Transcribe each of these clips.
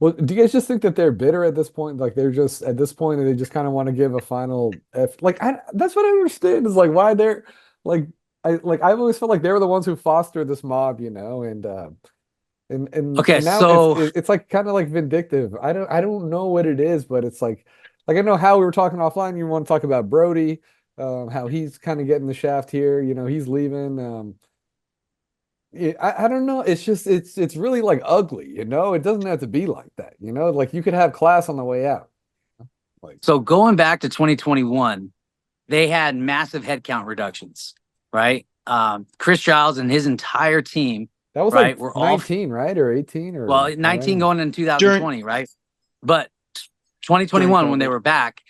Well, do you guys just think that they're bitter at this point? Like they're just at this point, and they just kind of want to give a final F. Like that's what I understand is like why they're like I've always felt like they were the ones who fostered this mob, and Okay, now it's so it's like kind of like vindictive. I don't know what it is, but it's like I know how we were talking offline. You want to talk about Brody, how he's kind of getting the shaft here. He's leaving. I don't know. It's just it's really like ugly. It doesn't have to be like that. Like you could have class on the way out. Like so going back to 2021, they had massive headcount reductions, right? Chris Giles and his entire team, that was like right, were all 19, right? Or 18 or well, right 19 in going in during 2020, right? But during 2021, when they COVID. were back,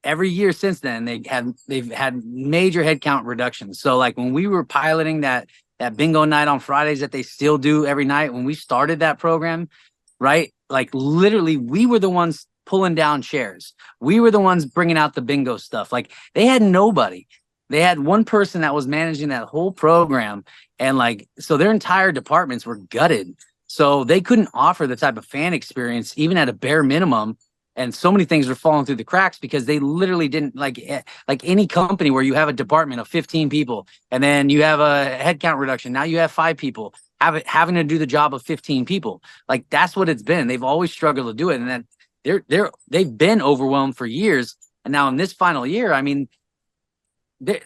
every year since then, they've had major headcount reductions. So like when we were piloting that bingo night on Fridays that they still do every night, when we started that program, right? Like literally, we were the ones pulling down chairs. We were the ones bringing out the bingo stuff. Like they had nobody. They had one person that was managing that whole program, and like so their entire departments were gutted. So they couldn't offer the type of fan experience, even at a bare minimum. And so many things were falling through the cracks because they literally didn't like any company where you have a department of 15 people and then you have a headcount reduction. Now you have 5 people having to do the job of 15 people. Like that's what it's been. They've always struggled to do it. And then they've been overwhelmed for years. And now in this final year, I mean, there,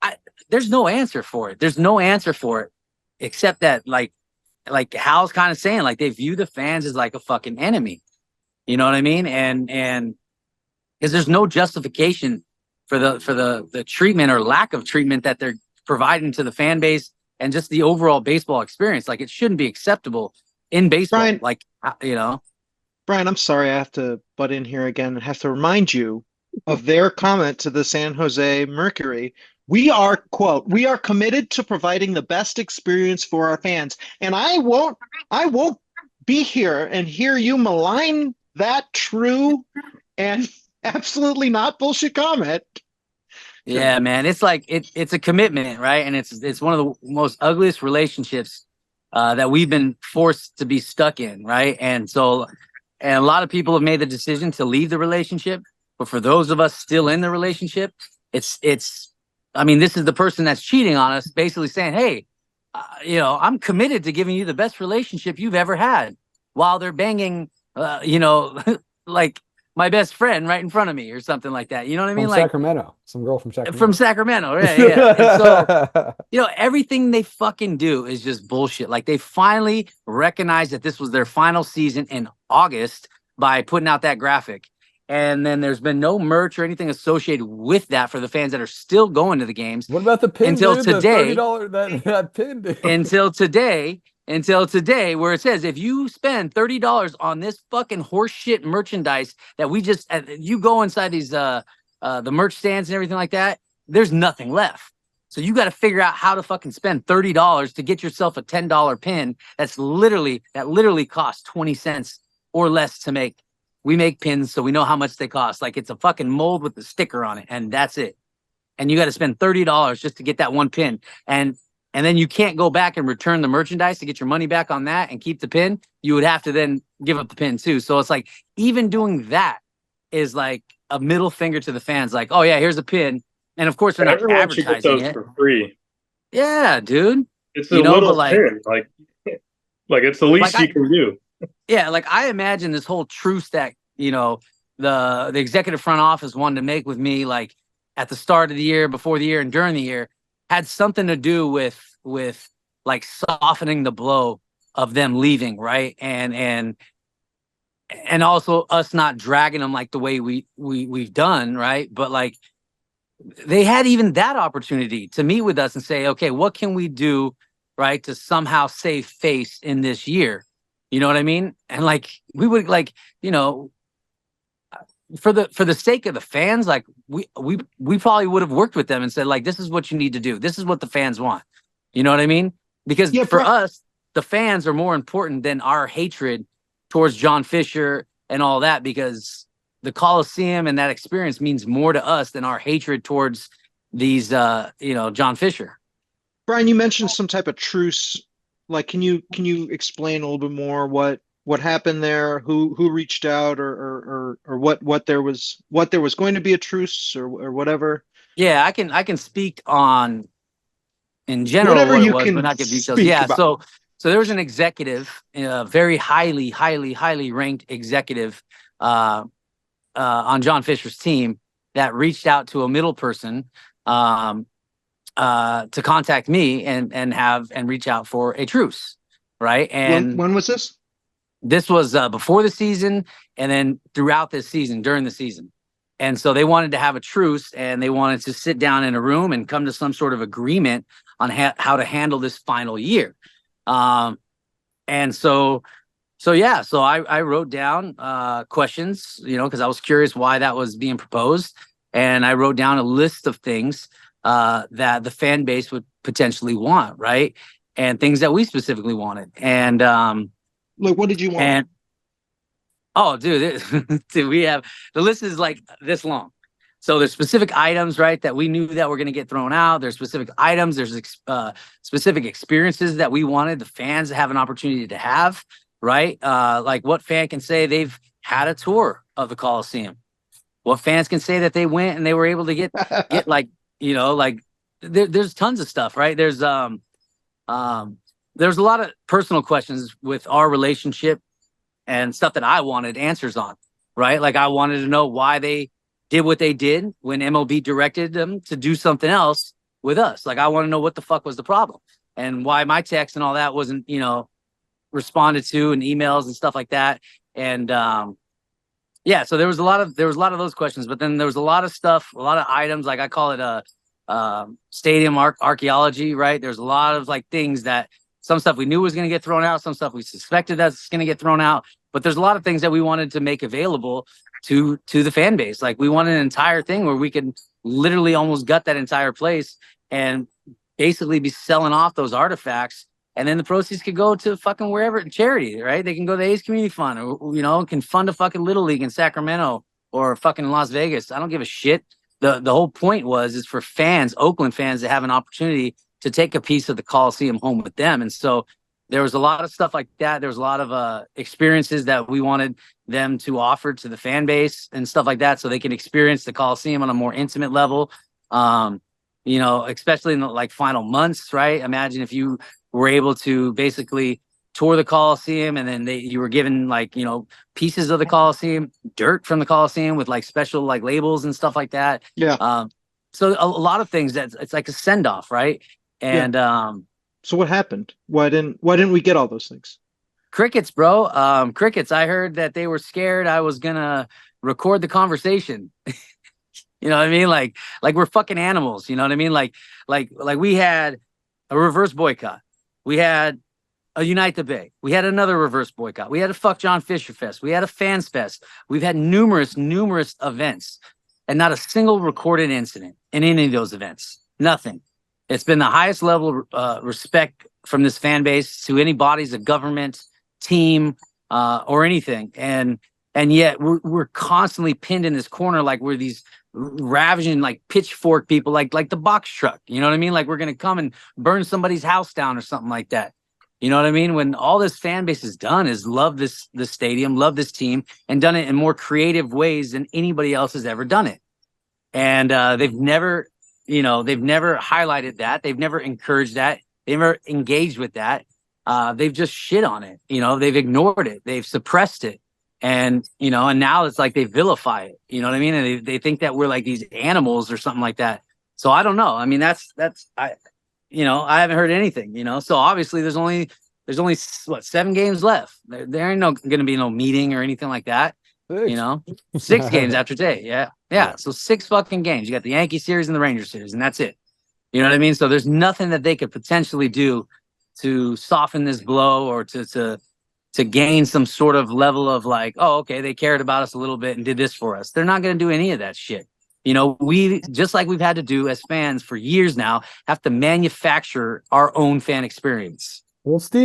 I, there's no answer for it. There's no answer for it except that like Hal's kind of saying, like they view the fans as like a fucking enemy. You know what I mean? And because there's no justification for the treatment or lack of treatment that they're providing to the fan base and just the overall baseball experience. Like it shouldn't be acceptable in baseball. Brian, Like Brian, I'm sorry I have to butt in here again and have to remind you of their comment to the San Jose Mercury. We are, quote, we are committed to providing the best experience for our fans. And I won't be here and hear you malign that true and absolutely not bullshit comment. yeah, man, it's like it's a commitment, right? And it's one of the most ugliest relationships that we've been forced to be stuck in, right? And a lot of people have made the decision to leave the relationship, but for those of us still in the relationship, it's. I mean, this is the person that's cheating on us, basically saying, "Hey, I'm committed to giving you the best relationship you've ever had," while they're banging, like my best friend right in front of me or something like that. You know what I from mean? Like Sacramento, some girl from from Sacramento. Sacramento, yeah, yeah. And so everything they fucking do is just bullshit. Like they finally recognized that this was their final season in August by putting out that graphic. And then there's been no merch or anything associated with that for the fans that are still going to the games What about the pin, until dude? The thirty today, dollar that pin, dude. until today, until today, where it says if you spend $30 on this fucking horseshit merchandise that we just you go inside these the merch stands and everything like that, there's nothing left. So you got to figure out how to fucking spend $30 to get yourself a $10 pin that literally costs 20 cents or less to make. We make pins so we know how much they cost. Like it's a fucking mold with the sticker on it, and that's it. And you got to spend $30 just to get that one pin. And then you can't go back and return the merchandise to get your money back on that and keep the pin. You would have to then give up the pin too. So it's like even doing that is like a middle finger to the fans. Like, oh yeah, here's a pin. And of course they're And not everyone should get advertising those it. for free. Yeah, dude. It's a But little pin, like it's the like least I you can do. yeah, like I imagine this whole truce that, the executive front office wanted to make with me, like at the start of the year, before the year, and during the year, had something to do with like softening the blow of them leaving, right? And also us not dragging them like the way we've done, right? But like they had even that opportunity to meet with us and say, okay, what can we do, right, to somehow save face in this year? You know what I mean? And like we would like, for the sake of the fans, like we probably would have worked with them and said, like, this is what you need to do. This is what the fans want. You know what I mean? Because Yeah, for us, the fans are more important than our hatred towards John Fisher and all that, because the Coliseum and that experience means more to us than our hatred towards these John Fisher. Brian, you mentioned some type of truce. Like, can you explain a little bit more what happened there, who reached out, or what there was going to be a truce or whatever? Yeah, I can speak on in general Whatever what it you was, but can not give details. speak Yeah, about. so there was an executive, a very highly ranked executive on John Fisher's team that reached out to a middle person um, to contact me and reach out for a truce, right? And When was this? this was before the season, and then throughout this season, during the season. And so they wanted to have a truce, and they wanted to sit down in a room and come to some sort of agreement on how to handle this final year. Um, and so yeah, so I wrote down questions, because I was curious why that was being proposed, and I wrote down a list of things that the fan base would potentially want, right, and things that we specifically wanted, Like, what did you want? and oh, dude, dude, we have the list is like this long. So there's specific items, right, that we knew that were going to get thrown out. There's specific items. There's specific experiences that we wanted the fans to have an opportunity to have, right? Like what fan can say they've had a tour of the Coliseum? What fans can say that they went and they were able to get like, like there's tons of stuff, right? There's a lot of personal questions with our relationship and stuff that I wanted answers on, right? Like I wanted to know why they did what they did when MLB directed them to do something else with us. Like I want to know what the fuck was the problem and why my text and all that wasn't, responded to and emails and stuff like that. And yeah, so there was a lot of those questions, but then there was a lot of stuff, a lot of items, like I call it stadium archaeology, right? There's a lot of like things that some stuff we knew was going to get thrown out, some stuff we suspected that's going to get thrown out, but there's a lot of things that we wanted to make available to the fan base. Like we wanted an entire thing where we could literally almost gut that entire place and basically be selling off those artifacts, and then the proceeds could go to fucking wherever, charity, right? They can go to the A's Community Fund, or can fund a fucking Little League in Sacramento or fucking Las Vegas. I don't give a shit. The whole point is for fans, Oakland fans, to have an opportunity to take a piece of the Coliseum home with them. And so there was a lot of stuff like that. There was a lot of experiences that we wanted them to offer to the fan base and stuff like that, so they can experience the Coliseum on a more intimate level. Especially in the like final months, right? Imagine if you were able to basically tour the Coliseum, and then you were given like, pieces of the Coliseum, dirt from the Coliseum with like special like labels and stuff like that. Yeah. So a lot of things that it's like a send off, right? And So what happened? Why didn't we get all those things? crickets, bro. Crickets. I heard that they were scared I was gonna record the conversation. You know what I mean? Like we're fucking animals. You know what I mean? Like we had a reverse boycott. We had a Unite the Bay. We had another reverse boycott. We had a Fuck John Fisher Fest. We had a Fans Fest. We've had numerous events, and not a single recorded incident in any of those events. Nothing. It's been the highest level of respect from this fan base to any bodies of government, team, or anything. And yet we're constantly pinned in this corner, like we're these ravaging, like pitchfork people, like the box truck. You know what I mean? Like we're gonna come and burn somebody's house down or something like that. You know what I mean? When all this fan base has done is love this stadium, love this team, and done it in more creative ways than anybody else has ever done it. And they've never highlighted that. They've never encouraged that. They've never engaged with that. They've just shit on it. They've ignored it. They've suppressed it. And now it's like they vilify it. You know what I mean? And they think that we're like these animals or something like that. So I don't know. I mean, I haven't heard anything, so obviously there's only what, 7 games left. There ain't going to be no meeting or anything like that. 6 games after today. Yeah. So 6 fucking games. You got the Yankee series and the Ranger series, and that's it. You know what I mean? So there's nothing that they could potentially do to soften this blow or to gain some sort of level of like, oh, okay, they cared about us a little bit and did this for us. They're not going to do any of that shit. We, just like we've had to do as fans for years now, have to manufacture our own fan experience. Well, Steve,